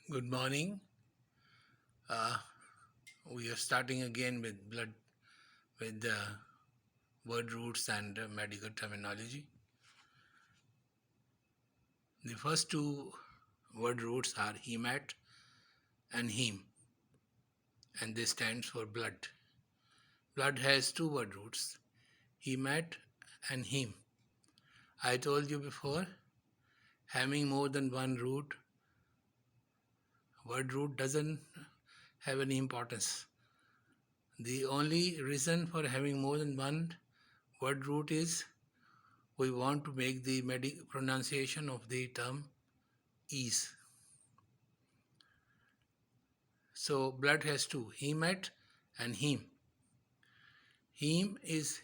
Good morning. Uh, we are starting again with blood, with word roots and medical terminology. The first two word roots are hemat and heme, and this stands for blood. Blood has two word roots, hemat and heme. I told you before, having more than one word root doesn't have any importance. The only reason for having more than one word root is we want to make the pronunciation of the term ease. So blood has two, hemat and heme. Heme is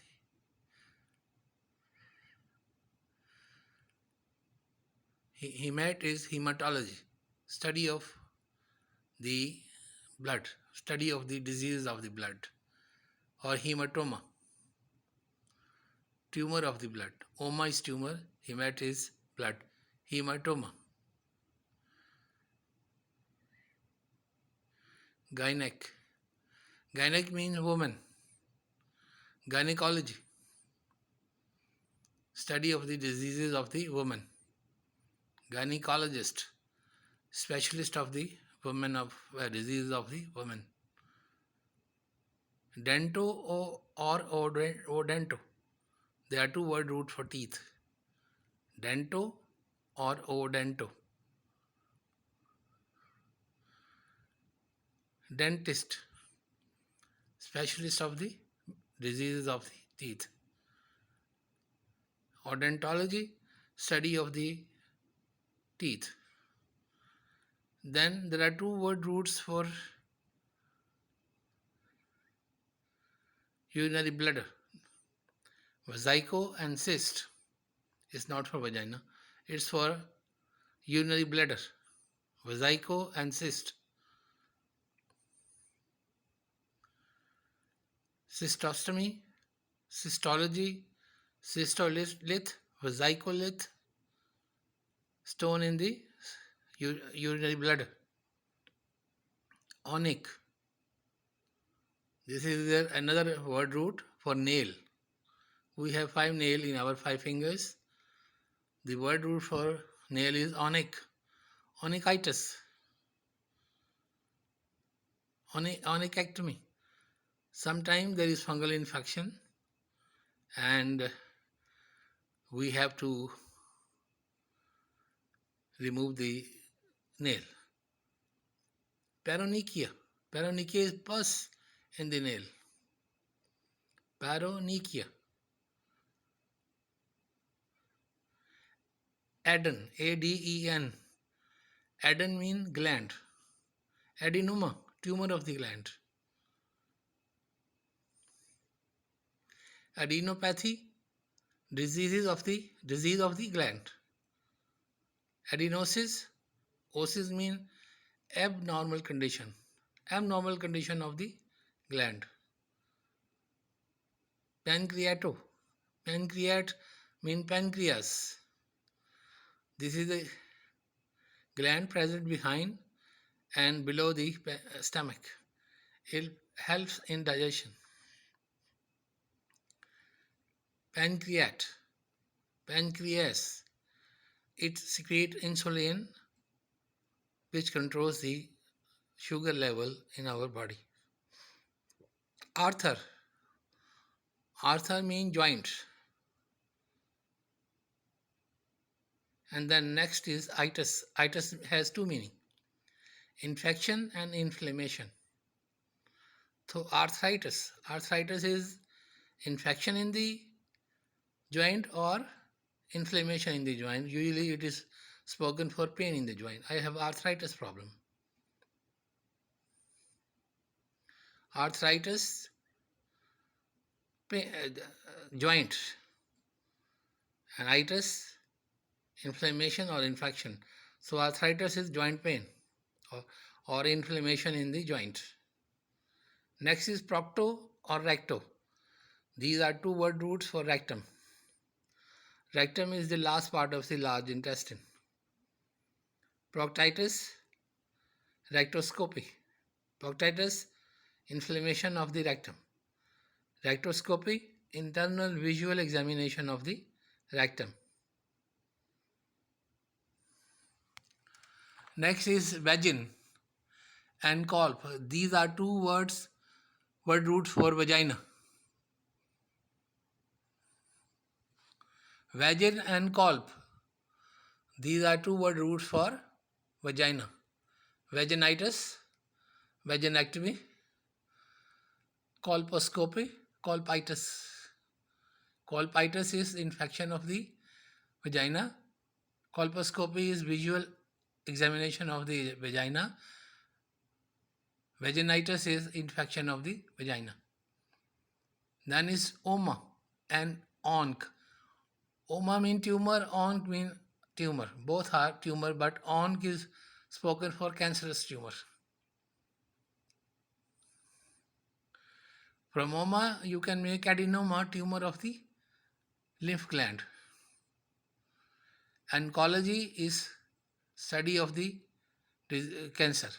hemat is hematology, study of the blood, study of the disease of the blood, or hematoma, tumor of the blood. Oma is tumor, hemat is blood. Hematoma. Gynec. Gynec means woman. Gynecology, study of the diseases of the woman. Gynecologist, specialist of the women of diseases of the woman. Dento or odento. There are two word root for teeth. Dento or odento. Dentist, specialist of the diseases of the teeth. Odontology, study of the teeth. Then there are two word roots for urinary bladder. Vesico and cyst is not for vagina, it's for urinary bladder. Vesico and cyst. Cystostomy, cystology, cystolith, vesicolith, stone in the urinary bladder. Onyx. This is another word root for nail. We have 5 nails in our 5 fingers. The word root for nail is onyx. Onychitis. Onychectomy. Sometimes there is fungal infection and we have to remove the nail. Paronychia. Paronychia is pus in the nail. Paronychia. Aden, A-D-E-N. Aden means gland. Adenoma, tumor of the gland. Adenopathy, disease of the gland. Adenosis, osis means abnormal condition of the gland. Pancreato, pancreat means pancreas. This is the gland present behind and below the stomach. It helps in digestion. Pancreas, it secretes insulin which controls the sugar level in our body. Arthur means joint. And then next is itis. Itis has two meanings, infection and inflammation. So arthritis is infection in the joint or inflammation in the joint. Usually it is spoken for pain in the joint. I have arthritis problem. Arthritis, pain, joint, and itis, inflammation or infection. So arthritis is joint pain or inflammation in the joint. Next is procto or recto. These are two word roots for rectum. Rectum is the last part of the large intestine. Proctitis, Rectoscopy. Proctitis, inflammation of the rectum. Rectoscopy, internal visual examination of the rectum. Next is vagin and colp. These are two word roots for vagina. Vagin and colp. These are two word roots for vagina. Vaginitis, vaginectomy, colposcopy, colpitis. Colpitis is infection of the vagina. Colposcopy is visual examination of the vagina. Vaginitis is infection of the vagina. Then is oma and onc. Oma mean tumor, onc mean tumor. Both are tumor, but onc is spoken for cancerous tumor. From oma, you can make adenoma, tumor of the lymph gland. Oncology is study of the cancer.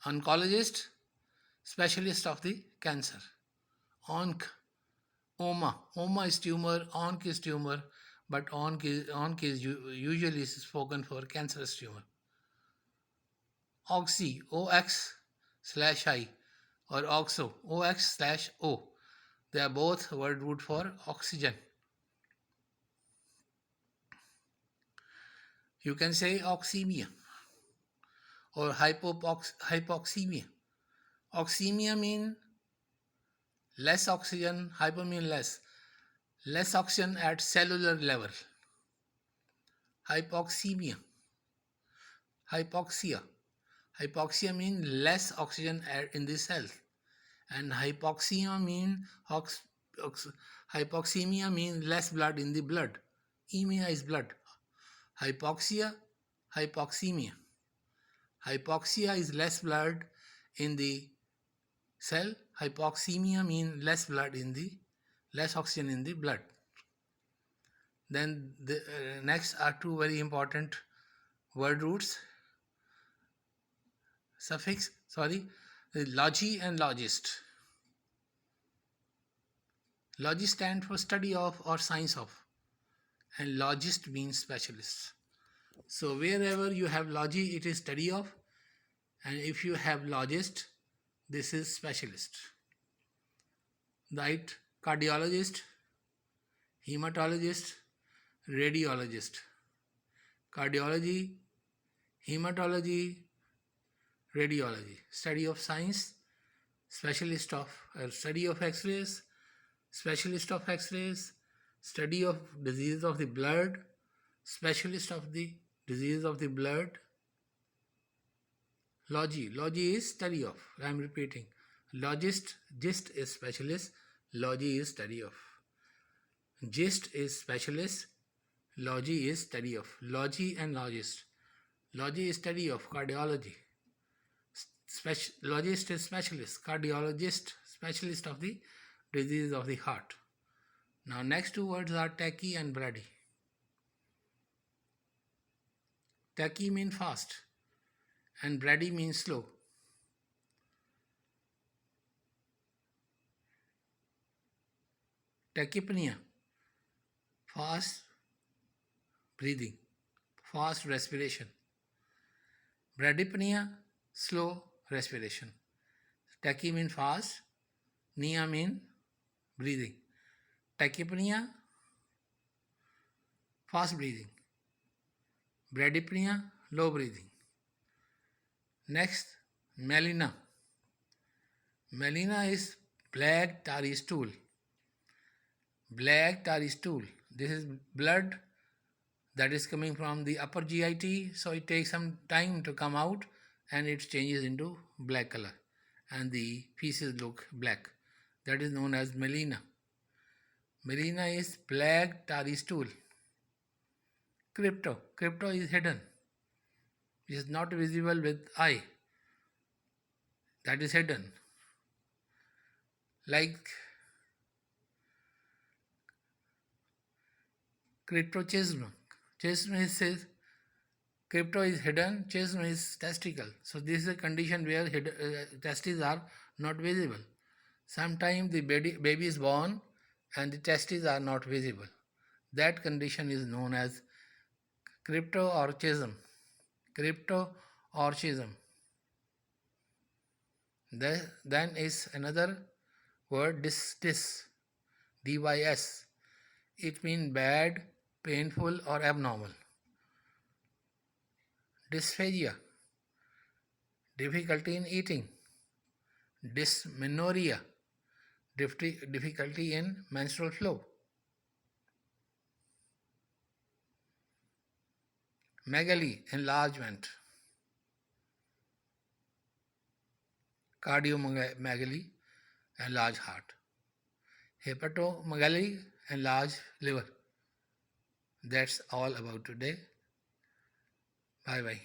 Oncologist, specialist of the cancer. Onc, oma is tumor, onc is tumor, but onc is usually spoken for cancerous tumor. Oxy, ox/i, or oxo, ox/o. They are both word root for oxygen. You can say oxemia or hypoxemia. Oxemia mean less oxygen, hypo mean less. Less oxygen at cellular level. Hypoxemia. Hypoxia. Hypoxia means less oxygen in the cell. And hypoxemia means less blood in the blood. Emia is blood. Hypoxia, hypoxemia. Hypoxia is less blood in the cell. Hypoxemia means less oxygen in the blood. Then the next are two very important word roots. Logi and logist. Logi stand for study of or science of, and logist means specialist. So wherever you have logi, it is study of, and if you have logist, this is specialist. Right? Cardiologist, hematologist, radiologist. Cardiology, hematology, radiology. Study of science, specialist of study of x-rays, specialist of x-rays, study of diseases of the blood, specialist of the diseases of the blood. Logi is study of. I am repeating. Logist, gist is specialist, logi is study of. Gist is specialist, logi is study of. Logi and logist. Logi is study of cardiology. Logist is specialist, cardiologist, specialist of the diseases of the heart. Now next two words are tachy and brady. Tachy means fast and brady means slow. Tachypnea, fast breathing, fast respiration. Bradypnea, slow respiration. Tachy means fast, pnea means breathing. Tachypnea, fast breathing. Bradypnea, low breathing. Next, melena. Melena is black tarry stool. Black tarry stool. This is blood that is coming from the upper GIT, so it takes some time to come out and it changes into black color and the pieces look black. That is known as melena. Melena is black tarry stool. Crypto is hidden. It is not visible with eye. That is hidden. Like cryptochism. Chism is Crypto is hidden, chiasm is testicle. So this is a condition where testes are not visible. Sometimes the baby is born and the testes are not visible. That condition is known as cryptorchidism. Cryptorchidism. Then is another word dys, dys. It means bad, painful, or abnormal. Dysphagia, difficulty in eating. Dysmenorrhea, difficulty in menstrual flow. Megaly, enlargement. Cardiomegaly, enlarged heart. Hepatomegaly, enlarged liver. That's all about today. Bye bye.